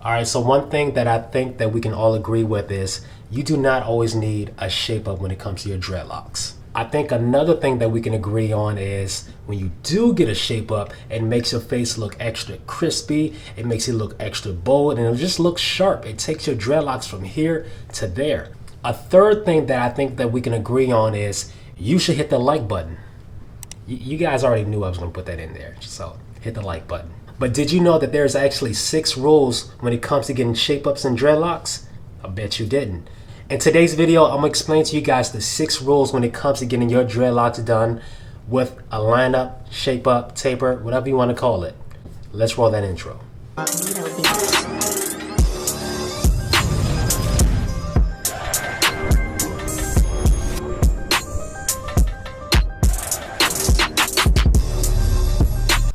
All right, so one thing that I think that we can all agree with is you do not always need a shape up when it comes to your dreadlocks. I think another thing that we can agree on is when you do get a shape up, it makes your face look extra crispy, it makes it look extra bold, and it just looks sharp. It takes your dreadlocks from here to there. A third thing that I think that we can agree on is you should hit the like button. You guys already knew I was going to put that in there, so hit the like button. But did you know that there's actually 6 rules when it comes to getting shape ups and dreadlocks? I bet you didn't. In today's video, I'm gonna explain to you guys the 6 rules when it comes to getting your dreadlocks done with a lineup, shape up, taper, whatever you want to call it. Let's roll that intro.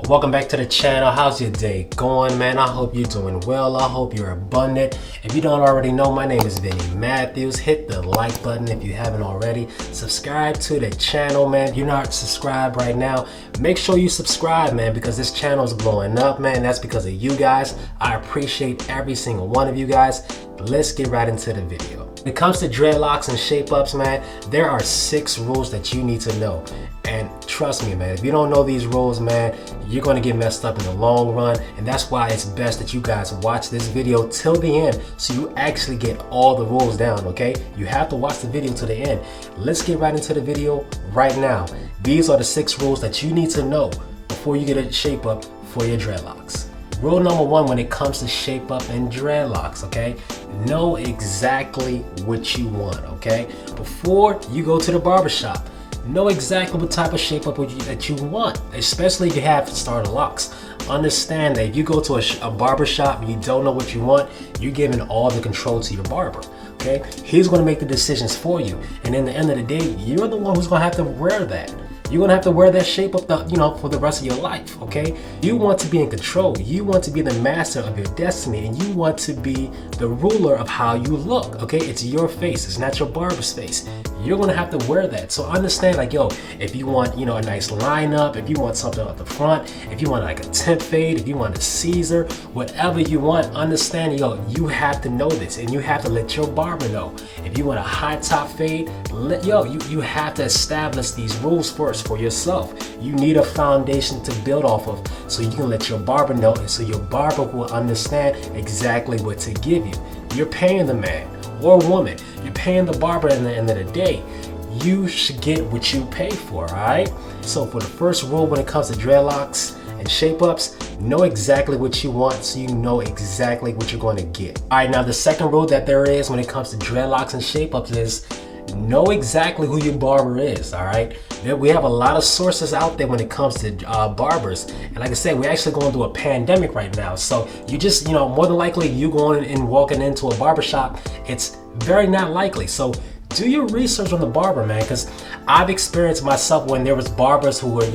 Welcome back to the channel. How's your day going, man? I hope you're doing well. I hope you're abundant. If you don't already know, my name is Vinny Matthews. Hit the like button if you haven't already. Subscribe to the channel, man. If you're not subscribed right now, make sure you subscribe, man, because this channel is blowing up, man. That's because of you guys. I appreciate every single one of you guys. Let's get right into the video. When it comes to dreadlocks and shape ups, man, there are 6 rules that you need to know. And trust me, man, if you don't know these rules, man, you're going to get messed up in the long run. And that's why it's best that you guys watch this video till the end so you actually get all the rules down, okay? You have to watch the video to the end. Let's get right into the video right now. These are the 6 rules that you need to know before you get a shape up for your dreadlocks. Rule number 1 when it comes to shape up and dreadlocks, okay? Know exactly what you want, okay? Before you go to the barbershop, know exactly what type of shape up that you want, especially if you have starter locks. Understand that if you go to a barber shop and you don't know what you want, you're giving all the control to your barber, okay? He's gonna make the decisions for you. And in the end of the day, you're the one who's gonna have to wear that. You're gonna have to wear that shape up, for the rest of your life, okay? You want to be in control. You want to be the master of your destiny, and you want to be the ruler of how you look, okay? It's your face, it's not your barber's face. You're gonna have to wear that. So understand, like, yo, if you want, a nice lineup, if you want something up the front, if you want like a temp fade, if you want a Caesar, whatever you want, understand, you have to know this, and you have to let your barber know. If you want a high top fade, you have to establish these rules first for yourself. You need a foundation to build off of so you can let your barber know, and so your barber will understand exactly what to give you. You're paying the man or woman, you're paying the barber at the end of the day. You should get what you pay for, all right? So for the first rule when it comes to dreadlocks and shape ups, know exactly what you want so you know exactly what you're going to get. All right, now the second rule that there is when it comes to dreadlocks and shape ups is know exactly who your barber is, all right? We have a lot of sources out there when it comes to barbers. And like I said, we're actually going through a pandemic right now. So you just, more than likely you going and walking into a barbershop, it's very not likely. So do your research on the barber, man, because I've experienced myself when there was barbers who were,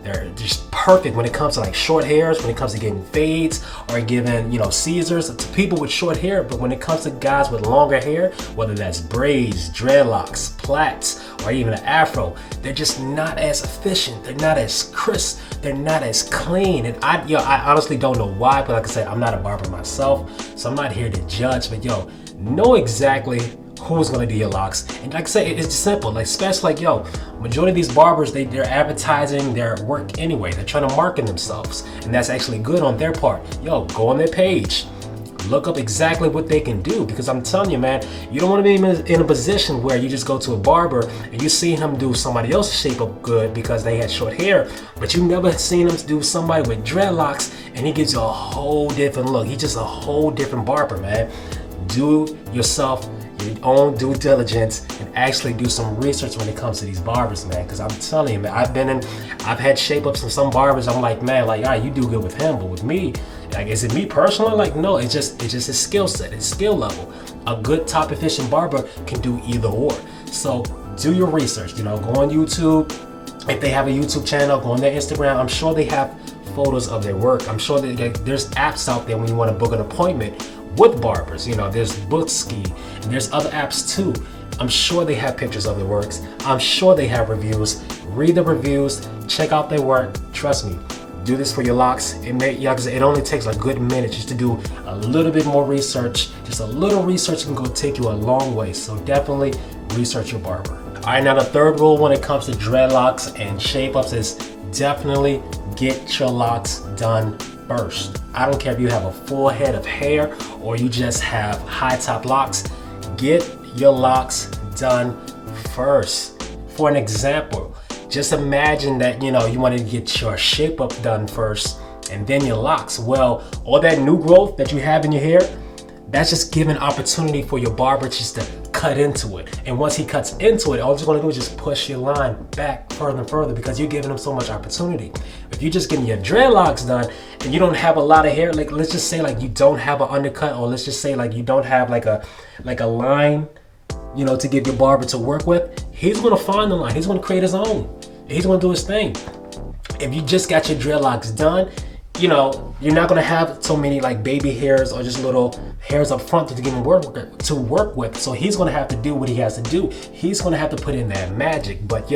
they're just perfect when it comes to like short hairs, when it comes to getting fades or giving, Caesars to people with short hair. But when it comes to guys with longer hair, whether that's braids, dreadlocks, plaits, or even an afro, they're just not as efficient. They're not as crisp. They're not as clean. And I honestly don't know why, but like I said, I'm not a barber myself, so I'm not here to judge. But know exactly who's gonna do your locks. And like I say, it's simple. Like, especially majority of these barbers, they're advertising their work anyway. They're trying to market themselves, and that's actually good on their part. Go on their page, look up exactly what they can do, because I'm telling you, man, you don't want to be in a position where you just go to a barber and you see him do somebody else's shape up good because they had short hair, but you never seen him do somebody with dreadlocks and he gives you a whole different look. He's just a whole different barber, man. Do yourself your own due diligence and actually do some research when it comes to these barbers, man, because I'm telling you, man, I've had shape ups from some barbers. I'm like, man, like, all right, you do good with him, but with me, like, is it me personally? Like, no, it's just his skill set, his skill level. A good top efficient barber can do either or. So do your research, go on YouTube. If they have a YouTube channel, go on their Instagram. I'm sure they have photos of their work. I'm sure that there's apps out there when you want to book an appointment with barbers. There's Bookski, and there's other apps too. I'm sure they have pictures of their works. I'm sure they have reviews. Read the reviews, check out their work. Trust me, do this for your locks. It only takes a good minute just to do a little bit more research. Just a little research can go take you a long way. So definitely research your barber. All right, now the third rule when it comes to dreadlocks and shape ups is definitely get your locks done first. I don't care if you have a full head of hair or you just have high top locks. Get your locks done first. For an example, just imagine that you wanted to get your shape up done first and then your locks. Well, all that new growth that you have in your hair, that's just giving opportunity for your barber just to cut into it. And once he cuts into it, all you're gonna do is just push your line back further and further because you're giving him so much opportunity. If you're just getting your dreadlocks done and you don't have a lot of hair, like let's just say like you don't have an undercut, or let's just say like you don't have like a line, to give your barber to work with, he's gonna find the line. He's gonna create his own. He's gonna do his thing. If you just got your dreadlocks done, you're not gonna have so many like baby hairs or just little hairs up front to work with. So he's gonna have to do what he has to do. He's gonna have to put in that magic. But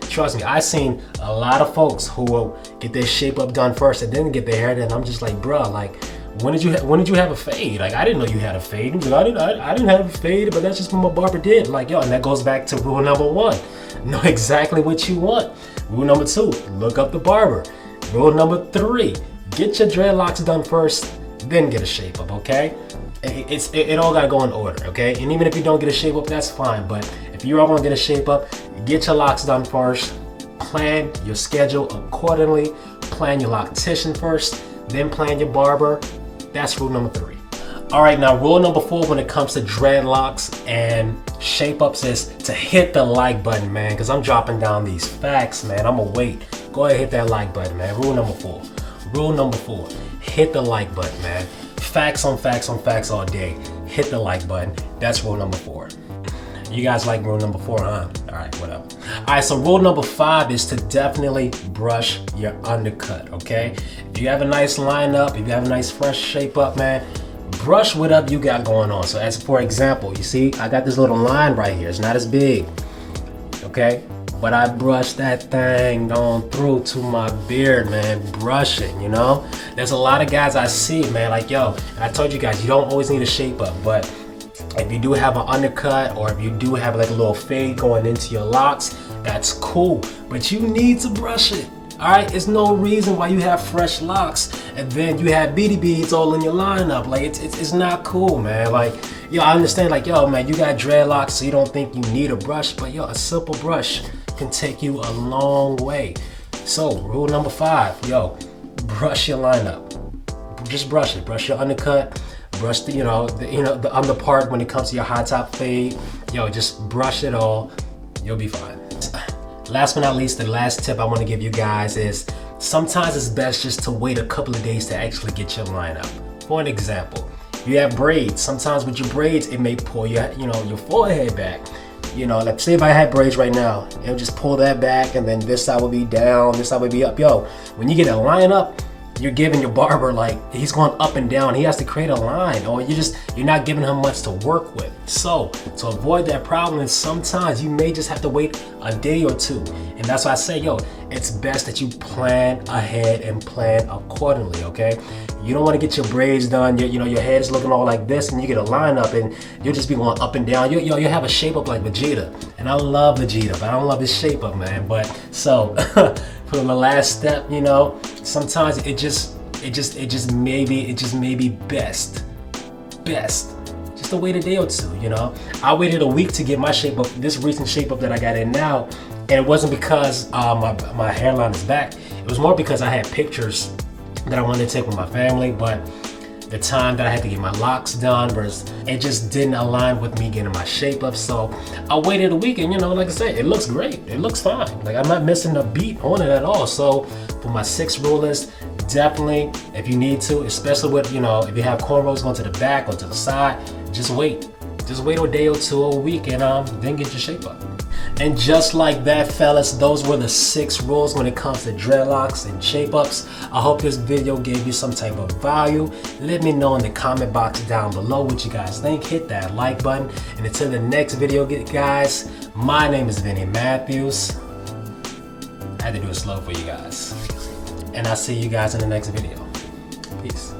trust me, I've seen a lot of folks who will get their shape up done first and then get their hair done. I'm just like, bruh, like when did you have a fade? Like I didn't know you had a fade. I didn't have a fade, but that's just what my barber did. Like and that goes back to rule number 1. Know exactly what you want. Rule number 2, look up the barber. Rule number 3, get your dreadlocks done first, then get a shape up, okay? It all gotta go in order, okay? And even if you don't get a shape up, that's fine. But if you're all gonna get a shape up, get your locks done first. Plan your schedule accordingly. Plan your loctician first, then plan your barber. That's rule number 3. All right, now rule number 4 when it comes to dreadlocks and shape ups is to hit the like button, man, because I'm dropping down these facts, man. I'm gonna wait. Go ahead, hit that like button, man. Rule number 4. Rule number 4, hit the like button, man. Facts on facts on facts all day. Hit the like button. That's rule number 4. You guys like rule number 4, huh? All right, whatever. All right, so rule number 5 is to definitely brush your undercut, okay? If you have a nice lineup, if you have a nice fresh shape up, man, brush whatever you got going on. So as for example, you see, I got this little line right here. It's not as big, okay? But I brush that thing on through to my beard, man. Brushing, There's a lot of guys I see, man, like, I told you guys, you don't always need a shape up, but if you do have an undercut or if you do have like a little fade going into your locks, that's cool, but you need to brush it. All right, there's no reason why you have fresh locks and then you have beady beads all in your lineup. Like it's not cool, man. Like, I understand, like, man, you got dreadlocks, so you don't think you need a brush, but a simple brush can take you a long way. So rule number 5, brush your lineup. Just brush it. Brush your undercut. Brush the the under part when it comes to your high top fade. Just brush it all. You'll be fine. Last but not least, the last tip I want to give you guys is sometimes it's best just to wait a couple of days to actually get your line up. For an example, you have braids. Sometimes with your braids, it may pull your forehead back. Like say if I had braids right now, it would just pull that back and then this side would be down, this side would be up. When you get a line up, you're giving your barber, like, he's going up and down. He has to create a line, or you're not giving him much to work with. So to avoid that problem, is sometimes you may just have to wait a day or 2. And that's why I say, it's best that you plan ahead and plan accordingly, okay? You don't want to get your braids done, your head is looking all like this, and you get a line up and you'll just be going up and down. You have a shape up like Vegeta. And I love Vegeta, but I don't love his shape up, man. But so for the last step, sometimes it just may be best just to wait a day or 2. I waited a week to get my shape up, this recent shape up that I got in now, and it wasn't because my hairline is back. It was more because I had pictures that I wanted to take with my family, but the time that I had to get my locks done, it just didn't align with me getting my shape up. So I waited a week, and like I said, it looks great. It looks fine. Like I'm not missing a beat on it at all. So for my 6th rule is definitely, if you need to, especially with if you have cornrows going to the back or to the side, just wait. Just wait a day or 2, a week, and then get your shape up. And just like that, fellas, those were the 6 rules when it comes to dreadlocks and shape ups. I hope this video gave you some type of value. Let me know in the comment box down below what you guys think. Hit that like button. And until the next video, guys, my name is Vinny Matthews. I had to do it slow for you guys. and I'll see you guys in the next video. Peace.